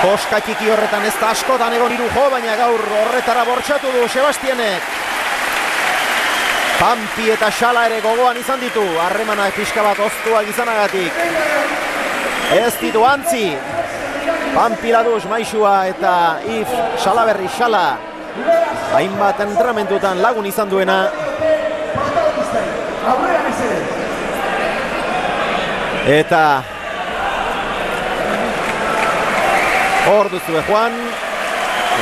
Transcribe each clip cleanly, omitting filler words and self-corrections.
Koska txiki horretan ez da askotan egon Irujo, baina gaur horretara bortxatu du Sebastianek. Pampi eta Xala ere gogoan izan ditu, harremanak pixka bat oztuak izanagatik. Ez ditu antzi. Pampi laduz Maixua eta If Salaberri Xala. Hainbat entrenamendutan lagun izan duena. Eta hor duzue Juan.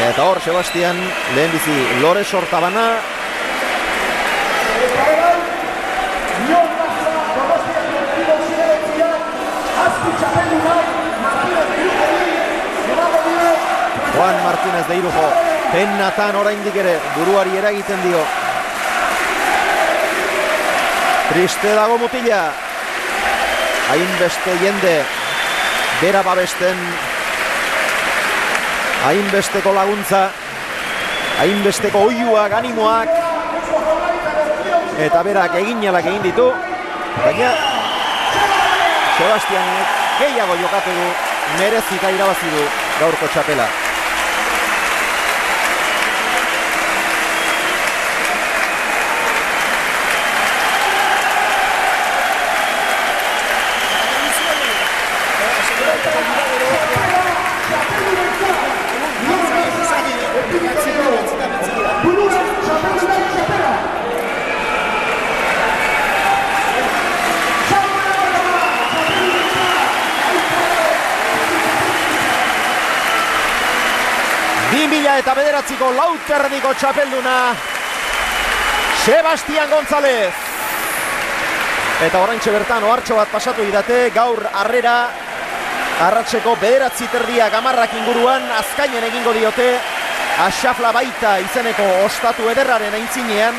Eta hor Sebastian, lehenbizi Lore Sortabana. Juan Martínez de Irujo, pennatan oraindik ere buruari eragiten dio. Triste dago mutila. Hainbeste jende bera babesten, hainbesteko laguntza, hainbesteko oiuak, animoak, eta berak eginalak egin ditu, baina Sebastianek gehiago jokatu du, merezita irabazi du gaurko txapela. Eta bederatziko lauterdiko txapelduna Sebastian González. Eta oraintxe bertan ohartxo bat pasatu idate, gaur harrera arratseko bederatzi terdiak 10 inguruan azkainen egingo diote Axafla Baita izeneko ostatu ederraren aintzinean.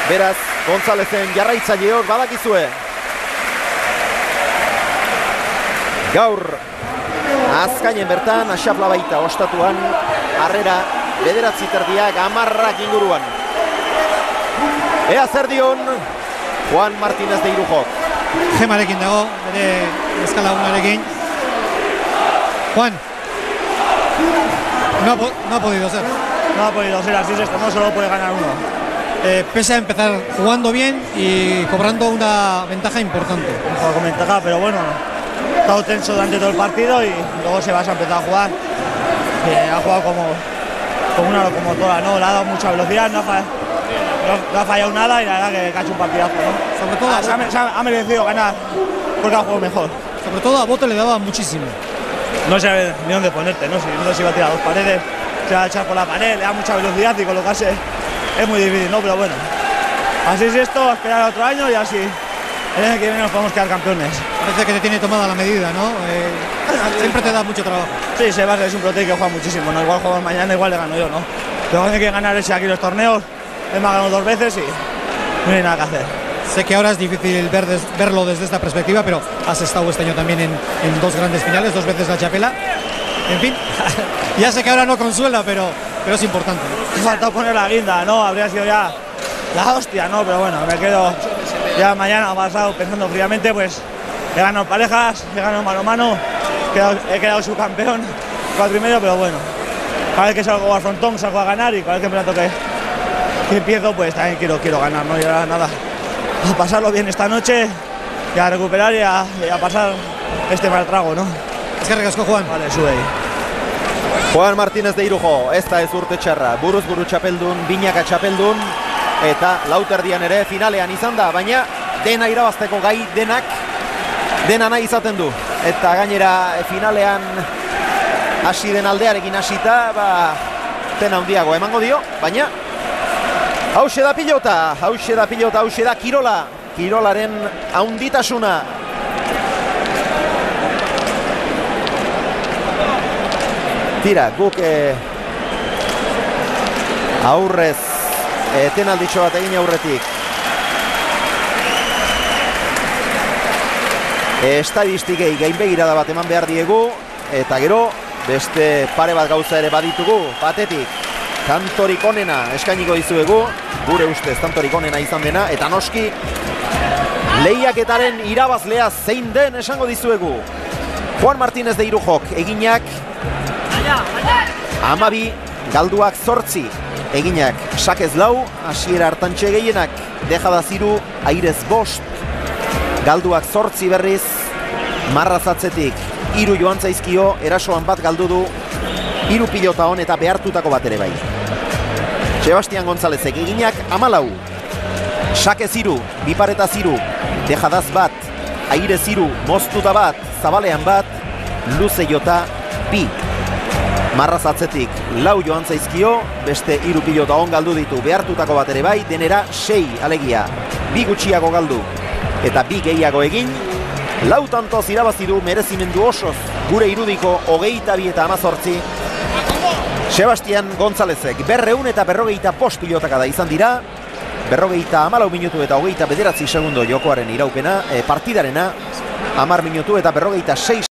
Beraz, Gonzálezen jarraitzaileok badakizue. Gaur azkainen bertan Axafla Baita ostatuan harrera bederatzi terdiak 10 inguruan. Ea zer dion Juan Martínez de Irujo. Gemarekin dago, bere eskalagunarekin. Juan, no ha podido ser. No ha podido ser, así es esto, no solo puede ganar uno. Pese a empezar jugando bien y cobrando una ventaja importante. Un juego con ventaja, pero bueno, ha estado tenso durante todo el partido y luego Sebas ha empezado a jugar. Ha jugado como una locomotora, ¿no? Le ha dado mucha velocidad, no ha fallado nada y la verdad que ha hecho un partidazo, ¿no? Sobre todo ha merecido ganar porque ha jugado mejor. Sobre todo a Bote le daba muchísimo. No sabe ni dónde ponerte, ¿no? Si no se iba a tirar a 2 paredes, se va a echar por la pared, le da mucha velocidad y colocarse es muy difícil, ¿no? Pero bueno, así es esto, esperar otro año y así el año que viene nos podemos quedar campeones. Parece que te tiene tomada la medida, ¿no? Siempre te da mucho trabajo. Sí, Sebas es un protege que juega muchísimo, ¿no? Igual jugamos mañana, igual le gano yo, ¿no? Pero hay que ganar ese aquí los torneos, él me ha ganado 2 veces y no hay nada que hacer. Sé que ahora es difícil verlo desde esta perspectiva, pero has estado este año también en 2 grandes finales, 2 veces la chapela. En fin, ya sé que ahora no consuela, pero es importante. Me ha faltado poner la guinda, ¿no? Habría sido ya la hostia, ¿no? Pero bueno, me quedo ya mañana pasado pensando fríamente, pues he ganado parejas, he ganado mano a mano, he quedado subcampeón, 4,5, pero bueno, cada vez que salgo al frontón salgo a ganar y cada vez que me toque que empiezo, pues también quiero ganar, ¿no? Y ahora nada, a pasarlo bien esta noche y a recuperar y a pasar este mal trago, ¿no? Es que recasco, Juan. Vale, sube ahí. Juan Martínez de Irujo, ez da ez urte txarra, buruz buru txapeldun, binaka txapeldun, eta lauterdian ere finalean izan da, baina dena irabazteko gai denak, dena nahi izaten du. Eta gainera finalean hasi den aldearekin hasita, pena handiago emango dio, baina hauxe da pilota, hauxe da kirola, kirolaren handitasuna. Tira, guk aurrez etenalditxo bat egin aurretik. Estadistikei gainbegirada bat eman behar diegu, eta gero beste pare bat gauza ere baditugu, batetik tantorik onena eskainiko dizuegu, gure ustez tantorik onena izan dena, eta noski lehiaketaren irabazlea zein den esango dizuegu. Juan Martínez de Irujok eginak 12, galduak 8, eginak sakez 4, hasiera hartantxe gehienak, dejada 3, airez 5, galduak 8 berriz, marrazatzetik 3 joan zaizkio, erasoan bat galdu du, 3 pilota hon eta behartutako bat ere bai. Sebastian Gonzalezek eginak 14, sakez 3, bipareta 3, dejadaz bat, aire 3, moztuta bat, zabalean bat, luze jota 2. Marrazatzetik 4 joan zaizkio, beste 3 pilota hon galdu ditu, behartutako bat ere bai, denera 6 alegia, 2 gutxiago galdu eta 2 gehiago egin, 4 tantoz irabazi du merezimendu osoz gure irudiko 22 eta 18. Sebastian Gonzalezek 200 eta 45 pilotaka da izan dira, 54 minutu eta 29 segundo jokoaren iraupena, partidarena, 10 minutu eta 46